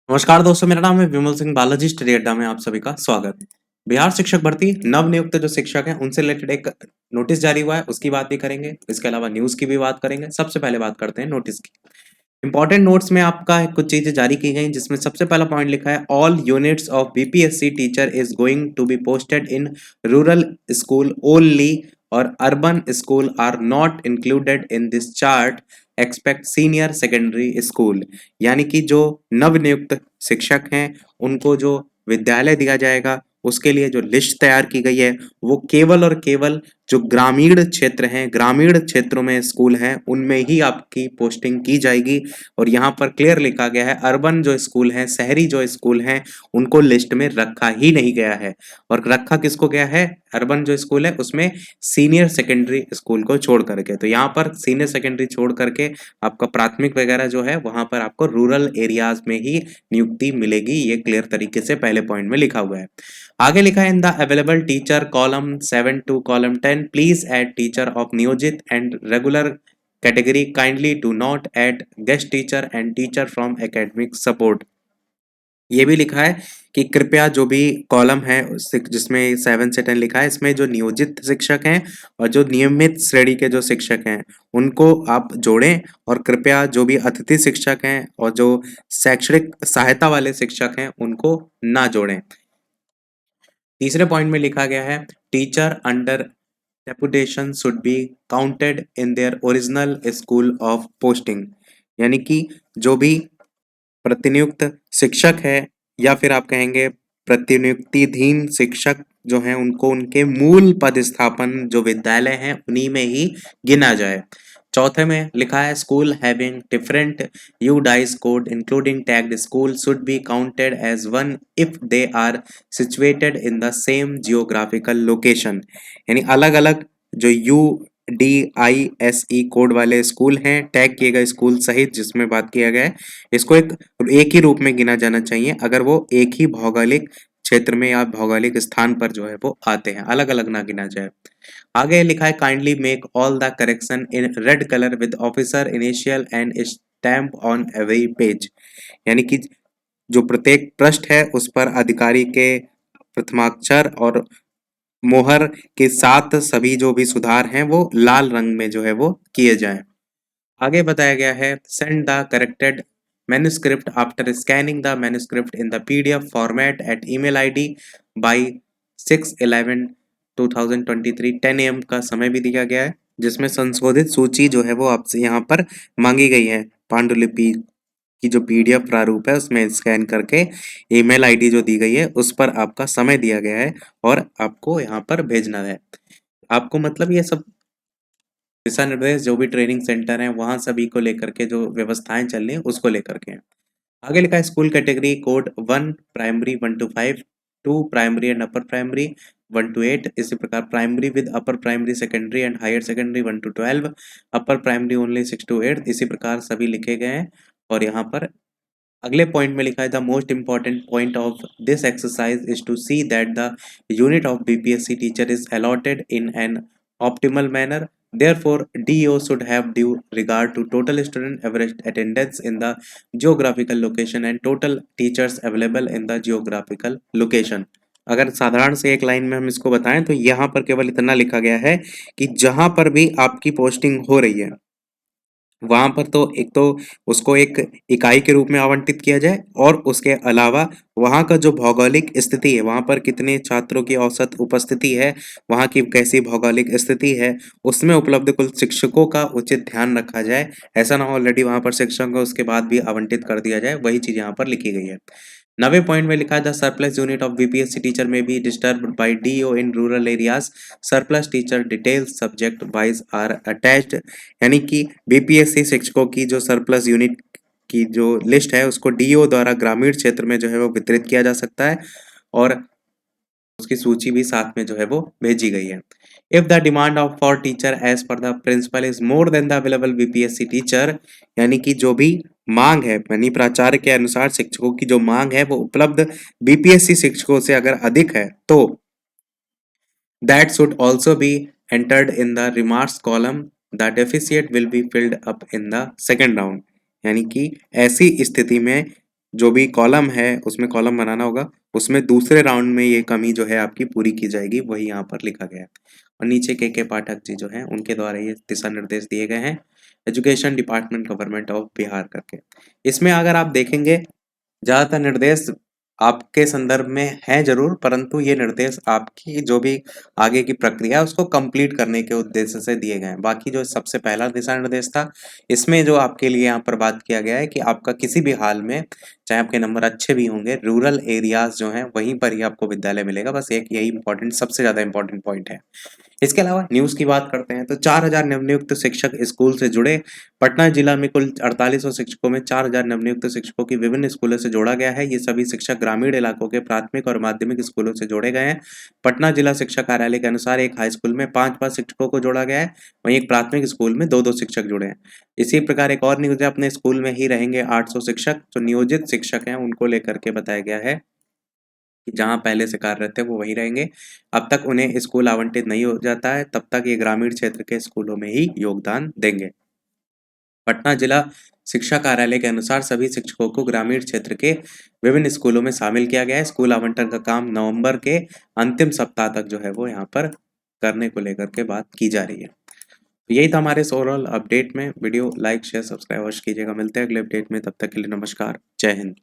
नमस्कार दोस्तों, मेरा नाम है विमल सिंह बालाजी। स्टडी अड्डा में आप सभी का स्वागत। बिहार शिक्षक भर्ती नव नियुक्त जो शिक्षक हैं उनसे रिलेटेड एक नोटिस जारी हुआ है, उसकी बात भी करेंगे। इसके अलावा न्यूज की भी बात करेंगे। सबसे पहले बात करते हैं नोटिस की। इंपॉर्टेंट नोट्स में आपका कुछ चीजें जारी की गई, जिसमें सबसे पहला पॉइंट लिखा है, all units of BPSC teacher is going to be posted in rural school only और urban school are not included in this chart expect senior secondary school. यानी कि जो नवनियुक्त शिक्षक हैं उनको जो विद्यालय दिया जाएगा उसके लिए जो लिस्ट तैयार की गई है वो केवल और केवल जो ग्रामीण क्षेत्र हैं, ग्रामीण क्षेत्रों में स्कूल हैं, उनमें ही आपकी पोस्टिंग की जाएगी। और यहाँ पर क्लियर लिखा गया है, अर्बन जो स्कूल हैं, शहरी जो स्कूल हैं, उनको लिस्ट में रखा ही नहीं गया है। और रखा किसको गया है? अर्बन जो स्कूल है उसमें सीनियर सेकेंडरी स्कूल को छोड़ करके। तो यहाँ पर सीनियर सेकेंडरी छोड़ करके आपका प्राथमिक वगैरह जो है वहां पर आपको रूरल एरियाज में ही नियुक्ति मिलेगी। ये क्लियर तरीके से पहले पॉइंट में लिखा हुआ है। आगे लिखा है, in the available teacher column 7 to column 10 please add teacher of नियोजित and regular category, kindly do not add guest teacher and teacher from academic support. ये भी लिखा है कि कृपया जो भी कॉलम है जिसमें 7 से 10 लिखा है, इसमें जो नियोजित शिक्षक हैं और जो नियमित श्रेणी के जो शिक्षक हैं उनको आप जोड़ें, और कृपया जो भी अतिथि शिक्षक हैं और जो शैक्षणिक सहायता वाले शिक्षक हैं उनको ना जोड़ें। तीसरे पॉइंट में लिखा गया है, teacher under deputation should be counted in their original school of posting. यानी कि जो भी प्रतिनियुक्त शिक्षक है या फिर आप कहेंगे प्रतिनियुक्तिधीन शिक्षक जो हैं उनको उनके मूल पदस्थापन जो विद्यालय हैं उन्हीं में ही गिना जाए। चौथे में लिखा है, school having different UDISE code including tagged school should be counted as one if they are situated in the same geographical location. यानी अलग अलग जो UDISE कोड वाले स्कूल हैं, टैग किए गए स्कूल सहित जिसमें बात किया गया है, इसको एक ही रूप में गिना जाना चाहिए अगर वो एक ही भौगोलिक क्षेत्र में या भौगोलिक स्थान पर जो है वो आते हैं, अलग अलग ना गिना जाए। आगे लिखा है, kindly make all the correction in red colour with officer initial and stamp on every page. यानी कि जो प्रत्येक पृष्ठ है उस पर अधिकारी के प्रथमाक्षर और मोहर के साथ सभी जो भी सुधार हैं वो लाल रंग में जो है वो किए जाएं। आगे बताया गया है, send the corrected manuscript after scanning the manuscript in the PDF format at email ID by 6/11/2023 10 AM का समय भी दिया गया है, जिसमें संशोधित सूची जो है वो आपसे यहाँ पर मांगी गई है। पांडुलिपि की जो PDF प्रारूप है उसमें स्कैन करके ईमेल आईडी जो दी गई है उस पर आपका समय दिया गया है और आपको यहाँ पर भेजना है। आपको मतलब ये सब दिशा निर्देश जो भी ट्रेनिंग सेंटर हैं वहां सभी को लेकर के जो व्यवस्थाएं चल रही हैं उसको लेकर के हैं। आगे लिखा है, school category code 1 primary 1 to 5, 2 primary and upper primary 1 to 8, इसी प्रकार primary with upper primary secondary and higher secondary 1 to 12, upper primary only 6 to 8, इसी प्रकार सभी लिखे गए हैं। और यहाँ पर अगले पॉइंट में लिखा है, the most important point of this exercise is to see that the unit of BPSC teacher is allotted in an optimal manner. Therefore, DO should have due regard to total student average attendance in the geographical location and total teachers available in the geographical location. अगर साधारण से एक line में हम इसको बताएं तो यहाँ पर केवल इतना लिखा गया है कि जहां पर भी आपकी पोस्टिंग हो रही है वहां पर तो एक तो उसको एक इकाई के रूप में आवंटित किया जाए, और उसके अलावा वहां का जो भौगोलिक स्थिति है, वहां पर कितने छात्रों की औसत उपस्थिति है, वहां की कैसी भौगोलिक स्थिति है, उसमें उपलब्ध कुल शिक्षकों का उचित ध्यान रखा जाए। ऐसा ना हो ऑलरेडी वहां पर शिक्षक को उसके बाद भी आवंटित कर दिया जाए, वही चीज यहाँ पर लिखी गई है। 9वें पॉइंट में लिखा है, the surplus unit of BPSC teacher may be disturbed by DO in rural areas, surplus teacher details subject wise are attached. यानी कि बीपीएससी शिक्षकों की जो सरप्लस यूनिट की जो लिस्ट है उसको डीओ द्वारा ग्रामीण क्षेत्र में जो है वो वितरित किया जा सकता है, और उसकी सूची भी साथ में जो है वो भेजी गई है। If the demand of for teacher as per the principal is more than the available BPSC teacher, यानी कि जो भी मांग है, यानी प्राचार्य के अनुसार शिक्षकों की जो मांग है वो उपलब्ध बीपीएससी शिक्षकों से अगर अधिक है तो that should also be entered in the remarks column, the deficit will be filled up in the second round. यानी कि ऐसी स्थिति में जो भी कॉलम है उसमें कॉलम बनाना होगा, उसमें दूसरे राउंड में ये कमी जो है आपकी पूरी की जाएगी, वही यहाँ पर लिखा गया है। और नीचे के पाठक जी जो हैं उनके द्वारा ये दिशा निर्देश दिए गए हैं, education department government of Bihar करके। इसमें अगर आप देखेंगे ज़्यादातर निर्देश आपके संदर्भ में हैं ज़रूर, परंतु ये निर्देश आपकी जो भी आगे की प्रक्रिया है उसको कंप्लीट करने के उद्देश्य से दिए गए हैं। बाकी जो सबसे पहला दिशा निर्देश था, इसमें जो आपके लिए यहाँ पर बात किया गया है कि आपका किसी भी हाल में, चाहे आपके नंबर अच्छे भी होंगे, रूरल एरियाज़ जो हैं वहीं पर ही आपको विद्यालय मिलेगा। बस एक यही इम्पोर्टेंट सबसे ज़्यादा इम्पोर्टेंट पॉइंट है। इसके अलावा न्यूज़ की बात करते हैं तो 4000 नवनियुक्त शिक्षक स्कूल से जुड़े। पटना जिला में कुल 4800 शिक्षकों में 4000 नवनियुक्त शिक्षकों की विभिन्न स्कूलों से जोड़ा गया है। ये सभी शिक्षक ग्रामीण इलाकों के प्राथमिक और माध्यमिक स्कूलों से जोड़े गए हैं। पटना जिला शिक्षा कार्यालय के अनुसार एक हाई स्कूल में 5-5 शिक्षकों को जोड़ा गया है, वहीं एक प्राथमिक स्कूल में 2-2 शिक्षक जुड़े हैं। इसी प्रकार एक और न्यूज़ है, अपने स्कूल में ही रहेंगे 800 शिक्षक। जो नियोजित शिक्षक हैं उनको लेकर के बताया गया है कि जहाँ पहले से कार्यरत थे वो वहीं रहेंगे। अब तक उन्हें स्कूल आवंटित नहीं हो जाता है, तब तक ये ग्रामीण क्षेत्र के स्कूलों में ही योगदान देंगे। पटना जिला शिक्षा कार्यालय के अनुसार सभी शिक्षकों को ग्रामीण क्षेत्र के विभिन्न स्कूलों में शामिल किया गया है। स्कूल आवंटन का काम नवंबर के अंतिम सप्ताह तक जो है वो यहाँ पर करने को लेकर के बात की जा रही है। तो यही था हमारे ओवरऑल अपडेट में। वीडियो लाइक शेयर सब्सक्राइब अवश्य कीजिएगा। मिलते हैं अगले अपडेट में, तब तक के लिए नमस्कार, जय हिंद।